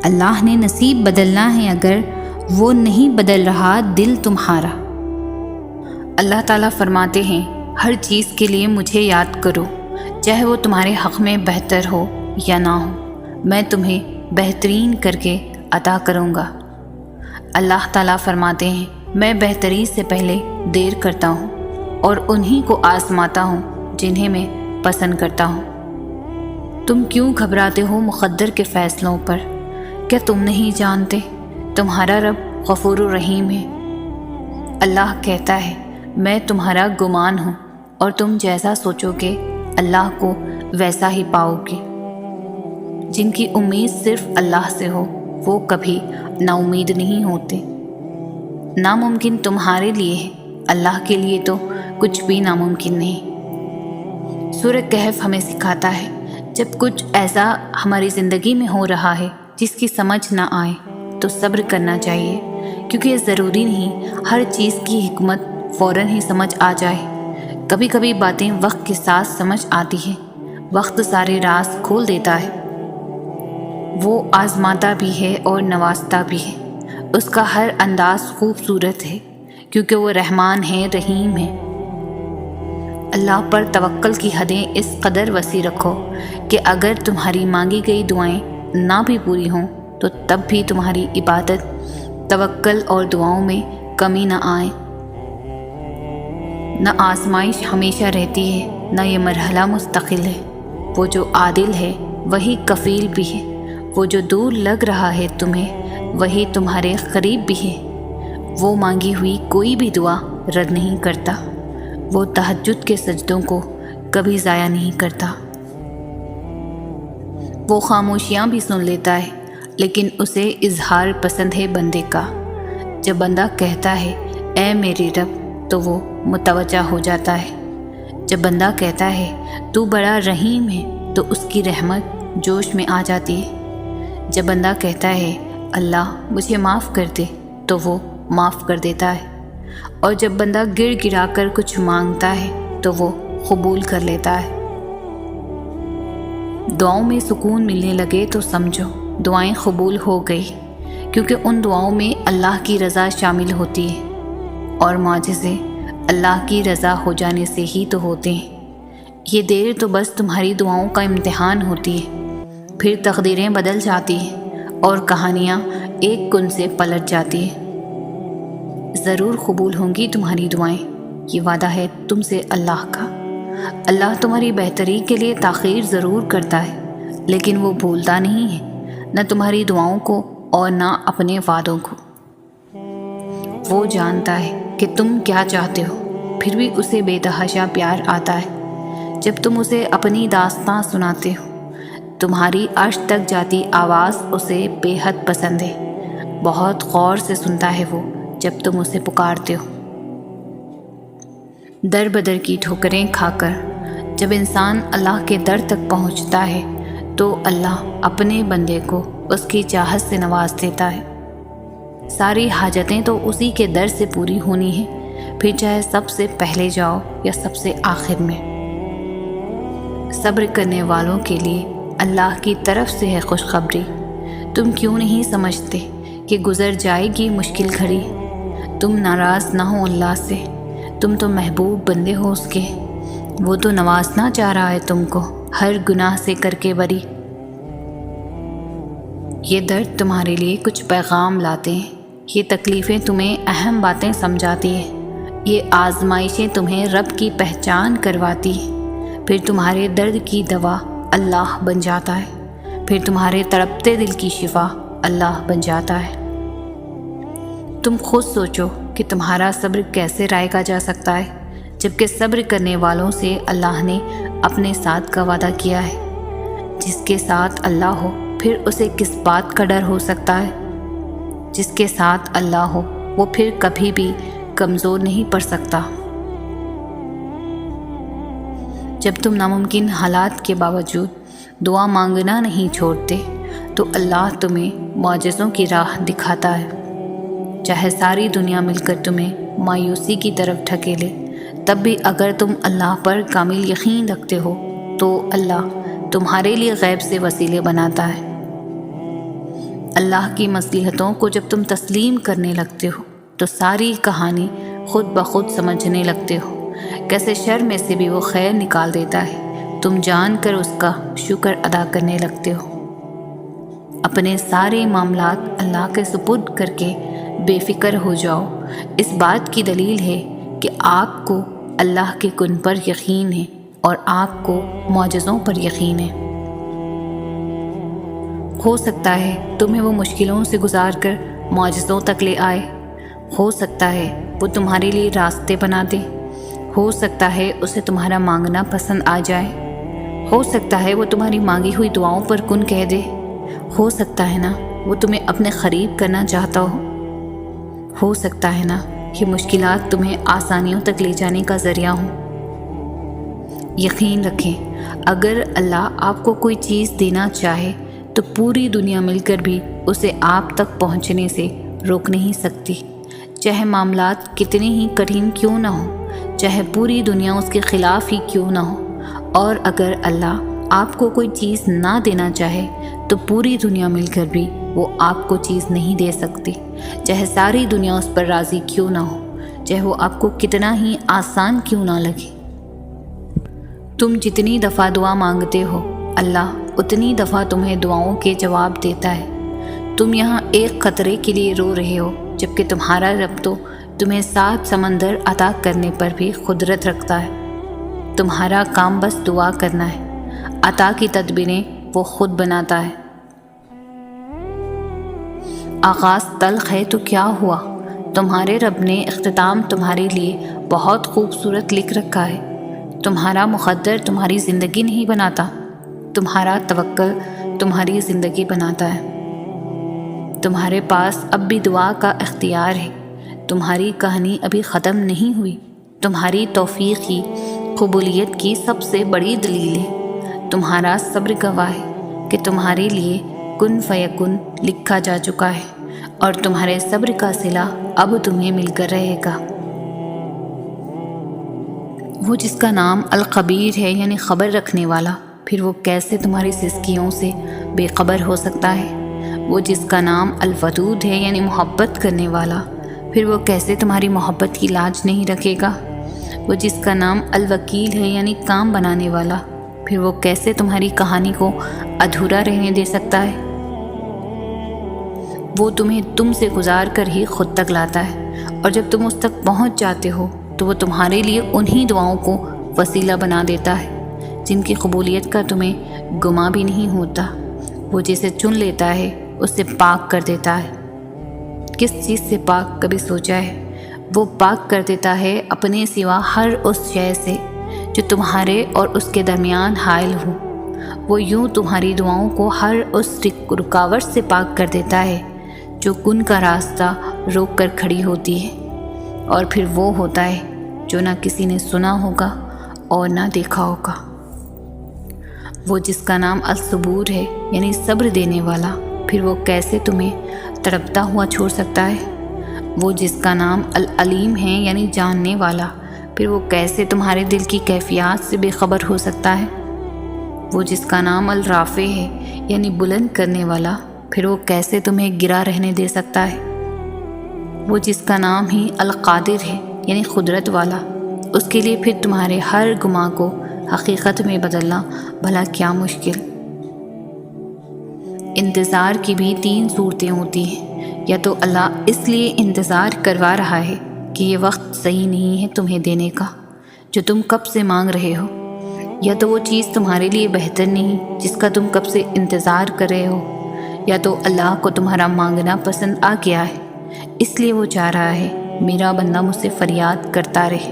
اللہ نے نصیب بدلنا ہے اگر وہ نہیں بدل رہا دل تمہارا۔ اللہ تعالیٰ فرماتے ہیں ہر چیز کے لیے مجھے یاد کرو، چاہے وہ تمہارے حق میں بہتر ہو یا نہ ہو، میں تمہیں بہترین کر کے عطا کروں گا۔ اللہ تعالیٰ فرماتے ہیں میں بہتری سے پہلے دیر کرتا ہوں اور انہی کو آزماتا ہوں جنہیں میں پسند کرتا ہوں۔ تم کیوں گھبراتے ہو مقدر کے فیصلوں پر؟ کیا تم نہیں جانتے تمہارا رب غفور الرحیم ہے؟ اللہ کہتا ہے میں تمہارا گمان ہوں اور تم جیسا سوچو گے اللہ کو ویسا ہی پاؤ گے۔ جن کی امید صرف اللہ سے ہو وہ کبھی نا امید نہیں ہوتے۔ ناممکن تمہارے لیے ہے، اللہ کے لیے تو کچھ بھی ناممکن نہیں۔ سورہ کہف ہمیں سکھاتا ہے جب کچھ ایسا ہماری زندگی میں ہو رہا ہے جس کی سمجھ نہ آئے تو صبر کرنا چاہیے، کیونکہ یہ ضروری نہیں ہر چیز کی حکمت فوراً ہی سمجھ آ جائے۔ کبھی کبھی باتیں وقت کے ساتھ سمجھ آتی ہیں، وقت سارے راز کھول دیتا ہے۔ وہ آزماتا بھی ہے اور نوازتا بھی ہے۔ اس کا ہر انداز خوبصورت ہے کیونکہ وہ رحمان ہے، رحیم ہے۔ اللہ پر توکل کی حدیں اس قدر وسیع رکھو کہ اگر تمہاری مانگی گئی دعائیں نہ بھی پوری ہوں تو تب بھی تمہاری عبادت، توکل اور دعاؤں میں کمی نہ آئے۔ نہ آزمائش ہمیشہ رہتی ہے، نہ یہ مرحلہ مستقل ہے۔ وہ جو عادل ہے وہی کفیل بھی ہے، وہ جو دور لگ رہا ہے تمہیں وہی تمہارے قریب بھی ہے۔ وہ مانگی ہوئی کوئی بھی دعا رد نہیں کرتا، وہ تہجد کے سجدوں کو کبھی ضائع نہیں کرتا۔ وہ خاموشیاں بھی سن لیتا ہے لیکن اسے اظہار پسند ہے بندے کا۔ جب بندہ کہتا ہے اے میرے رب تو وہ متوجہ ہو جاتا ہے۔ جب بندہ کہتا ہے تو بڑا رحیم ہے تو اس کی رحمت جوش میں آ جاتی ہے۔ جب بندہ کہتا ہے اللہ مجھے معاف کر دے تو وہ معاف کر دیتا ہے۔ اور جب بندہ گر گرا کر کچھ مانگتا ہے تو وہ قبول کر لیتا ہے۔ دعاؤں میں سکون ملنے لگے تو سمجھو دعائیں قبول ہو گئی، کیونکہ ان دعاؤں میں اللہ کی رضا شامل ہوتی ہے، اور معجزے اللہ کی رضا ہو جانے سے ہی تو ہوتے ہیں۔ یہ دیر تو بس تمہاری دعاؤں کا امتحان ہوتی ہے، پھر تقدیریں بدل جاتی ہیں اور کہانیاں ایک کن سے پلٹ جاتی ہیں۔ ضرور قبول ہوں گی تمہاری دعائیں، یہ وعدہ ہے تم سے اللہ کا۔ اللہ تمہاری بہتری کے لیے تاخیر ضرور کرتا ہے لیکن وہ بھولتا نہیں ہے، نہ تمہاری دعاؤں کو اور نہ اپنے وعدوں کو۔ وہ جانتا ہے کہ تم کیا چاہتے ہو، پھر بھی اسے بے تحاشا پیار آتا ہے جب تم اسے اپنی داستاں سناتے ہو۔ تمہاری عرش تک جاتی آواز اسے بے حد پسند ہے۔ بہت غور سے سنتا ہے وہ جب تم اسے پکارتے ہو۔ در بدر کی ٹھوکریں کھا کر جب انسان اللہ کے در تک پہنچتا ہے تو اللہ اپنے بندے کو اس کی چاہت سے نواز دیتا ہے۔ ساری حاجتیں تو اسی کے در سے پوری ہونی ہیں، پھر چاہے سب سے پہلے جاؤ یا سب سے آخر میں۔ صبر کرنے والوں کے لیے اللہ کی طرف سے ہے خوشخبری۔ تم کیوں نہیں سمجھتے کہ گزر جائے گی مشکل گھڑی؟ تم ناراض نہ ہو اللہ سے، تم تو محبوب بندے ہو اس کے۔ وہ تو نوازنا چاہ رہا ہے تم کو ہر گناہ سے کر کے بری۔ یہ درد تمہارے لیے کچھ پیغام لاتے ہیں، یہ تکلیفیں تمہیں اہم باتیں سمجھاتی ہیں، یہ آزمائشیں تمہیں رب کی پہچان کرواتی ہیں۔ پھر تمہارے درد کی دوا اللہ بن جاتا ہے، پھر تمہارے تڑپتے دل کی شفا اللہ بن جاتا ہے۔ تم خود سوچو کہ تمہارا صبر کیسے رائگا جا سکتا ہے جبکہ صبر کرنے والوں سے اللہ نے اپنے ساتھ کا وعدہ کیا ہے۔ جس کے ساتھ اللہ ہو پھر اسے کس بات کا ڈر ہو سکتا ہے؟ جس کے ساتھ اللہ ہو وہ پھر کبھی بھی کمزور نہیں پڑ سکتا۔ جب تم ناممکن حالات کے باوجود دعا مانگنا نہیں چھوڑتے تو اللہ تمہیں معجزوں کی راہ دکھاتا ہے۔ چاہے ساری دنیا مل کر تمہیں مایوسی کی طرف ڈھکیلے، تب بھی اگر تم اللہ پر کامل یقین رکھتے ہو تو اللہ تمہارے لیے غیب سے وسیلے بناتا ہے۔ اللہ کی مصلحتوں کو جب تم تسلیم کرنے لگتے ہو تو ساری کہانی خود بخود سمجھنے لگتے ہو۔ کیسے شر میں سے بھی وہ خیر نکال دیتا ہے، تم جان کر اس کا شکر ادا کرنے لگتے ہو۔ اپنے سارے معاملات اللہ کے سپرد کر کے بے فکر ہو جاؤ۔ اس بات کی دلیل ہے کہ آپ کو اللہ کے کن پر یقین ہے اور آپ کو معجزوں پر یقین ہے۔ ہو سکتا ہے تمہیں وہ مشکلوں سے گزار کر معجزوں تک لے آئے، ہو سکتا ہے وہ تمہارے لیے راستے بنا دے، ہو سکتا ہے اسے تمہارا مانگنا پسند آ جائے، ہو سکتا ہے وہ تمہاری مانگی ہوئی دعاؤں پر کن کہہ دے، ہو سکتا ہے نا وہ تمہیں اپنے قریب کرنا چاہتا ہو سکتا ہے نا یہ مشکلات تمہیں آسانیوں تک لے جانے کا ذریعہ ہوں۔ یقین رکھیں اگر اللہ آپ کو کوئی چیز دینا چاہے تو پوری دنیا مل کر بھی اسے آپ تک پہنچنے سے روک نہیں سکتی، چاہے معاملات کتنے ہی کٹھن کیوں نہ ہوں، چاہے پوری دنیا اس کے خلاف ہی کیوں نہ ہو۔ اور اگر اللہ آپ کو کوئی چیز نہ دینا چاہے تو پوری دنیا مل کر بھی وہ آپ کو چیز نہیں دے سکتی، چاہے ساری دنیا اس پر راضی کیوں نہ ہو، چاہے وہ آپ کو کتنا ہی آسان کیوں نہ لگے۔ تم جتنی دفعہ دعا مانگتے ہو اللہ اتنی دفعہ تمہیں دعاؤں کے جواب دیتا ہے۔ تم یہاں ایک قطرے کے لیے رو رہے ہو جبکہ تمہارا رب تو تمہیں 7 سمندر عطا کرنے پر بھی قدرت رکھتا ہے۔ تمہارا کام بس دعا کرنا ہے، عطا کی تدبیریں وہ خود بناتا ہے۔ آغاز تلخ ہے تو کیا ہوا، تمہارے رب نے اختتام تمہارے لیے بہت خوبصورت لکھ رکھا ہے۔ تمہارا مقدر تمہاری زندگی نہیں بناتا، تمہارا توکل تمہاری زندگی بناتا ہے۔ تمہارے پاس اب بھی دعا کا اختیار ہے، تمہاری کہانی ابھی ختم نہیں ہوئی۔ تمہاری توفیق ہی قبولیت کی سب سے بڑی دلیل ہے۔ تمہارا صبر گواہ ہے کہ تمہارے لیے کن فیکن لکھا جا چکا ہے اور تمہارے صبر کا صلہ اب تمہیں مل کر رہے گا۔ وہ جس کا نام الخبیر ہے یعنی خبر رکھنے والا، پھر وہ کیسے تمہاری سسکیوں سے بے خبر ہو سکتا ہے؟ وہ جس کا نام الودود ہے یعنی محبت کرنے والا، پھر وہ کیسے تمہاری محبت کی لاج نہیں رکھے گا؟ وہ جس کا نام الوکیل ہے یعنی کام بنانے والا، پھر وہ کیسے تمہاری کہانی کو ادھورا رہنے دے سکتا ہے؟ وہ تمہیں تم سے گزار کر ہی خود تک لاتا ہے، اور جب تم اس تک پہنچ جاتے ہو تو وہ تمہارے لیے انہی دعاؤں کو وسیلہ بنا دیتا ہے جن کی قبولیت کا تمہیں گمان بھی نہیں ہوتا۔ وہ جسے چن لیتا ہے اسے پاک کر دیتا ہے۔ کس چیز سے پاک کبھی سوچا ہے؟ وہ پاک کر دیتا ہے اپنے سوا ہر اس شے سے جو تمہارے اور اس کے درمیان حائل ہو۔ وہ یوں تمہاری دعاؤں کو ہر اس رکاوٹ سے پاک کر دیتا ہے جو کن کا راستہ روک کر کھڑی ہوتی ہے، اور پھر وہ ہوتا ہے جو نہ کسی نے سنا ہوگا اور نہ دیکھا ہوگا۔ وہ جس کا نام الصبور ہے یعنی صبر دینے والا، پھر وہ کیسے تمہیں تڑپتا ہوا چھوڑ سکتا ہے؟ وہ جس کا نام العلیم ہے یعنی جاننے والا، پھر وہ کیسے تمہارے دل کی کیفیات سے بے خبر ہو سکتا ہے؟ وہ جس کا نام الرافع ہے یعنی بلند کرنے والا، پھر وہ کیسے تمہیں گرا رہنے دے سکتا ہے؟ وہ جس کا نام ہی القادر ہے یعنی قدرت والا، اس کے لیے پھر تمہارے ہر گماں کو حقیقت میں بدلنا بھلا کیا مشکل۔ انتظار کی بھی 3 صورتیں ہوتی ہیں، یا تو اللہ اس لیے انتظار کروا رہا ہے کہ یہ وقت صحیح نہیں ہے تمہیں دینے کا جو تم کب سے مانگ رہے ہو، یا تو وہ چیز تمہارے لیے بہتر نہیں جس کا تم کب سے انتظار کر رہے ہو، یا تو اللہ کو تمہارا مانگنا پسند آ گیا ہے، اس لیے وہ چاہ رہا ہے میرا بندہ مجھ سے فریاد کرتا رہے۔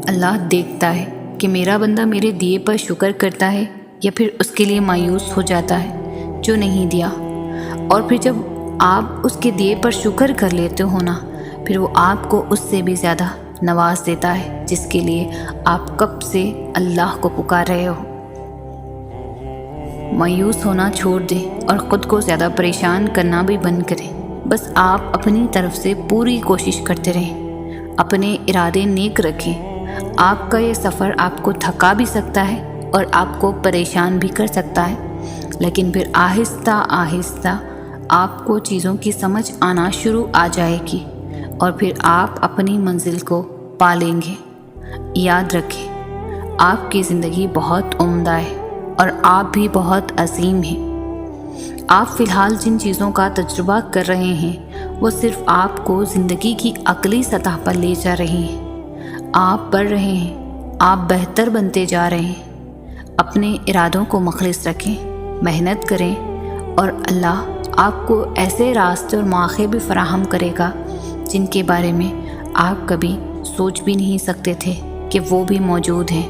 اللہ دیکھتا ہے کہ میرا بندہ میرے دیے پر شکر کرتا ہے یا پھر اس کے لیے مایوس ہو جاتا ہے جو نہیں دیا، اور پھر جب آپ اس کے دیے پر شکر کر لیتے ہو نا، پھر وہ آپ کو اس سے بھی زیادہ نواز دیتا ہے جس کے لیے آپ کب سے اللہ کو پکار رہے ہو۔ مایوس ہونا چھوڑ دیں اور خود کو زیادہ پریشان کرنا بھی بند کریں۔ بس آپ اپنی طرف سے پوری کوشش کرتے رہیں، اپنے ارادے نیک رکھیں۔ آپ کا یہ سفر آپ کو تھکا بھی سکتا ہے اور آپ کو پریشان بھی کر سکتا ہے، لیکن پھر آہستہ آہستہ آپ کو چیزوں کی سمجھ آنا شروع آ جائے گی اور پھر آپ اپنی منزل کو پا لیں گے۔ یاد رکھیں، آپ کی زندگی بہت عمدہ ہے اور آپ بھی بہت عظیم ہیں۔ آپ فی الحال جن چیزوں کا تجربہ کر رہے ہیں وہ صرف آپ کو زندگی کی عقلی سطح پر لے جا رہے ہیں۔ آپ بڑھ رہے ہیں، آپ بہتر بنتے جا رہے ہیں۔ اپنے ارادوں کو مخلص رکھیں، محنت کریں، اور اللہ آپ کو ایسے راستے اور مواقع بھی فراہم کرے گا جن کے بارے میں آپ کبھی سوچ بھی نہیں سکتے تھے کہ وہ بھی موجود ہیں۔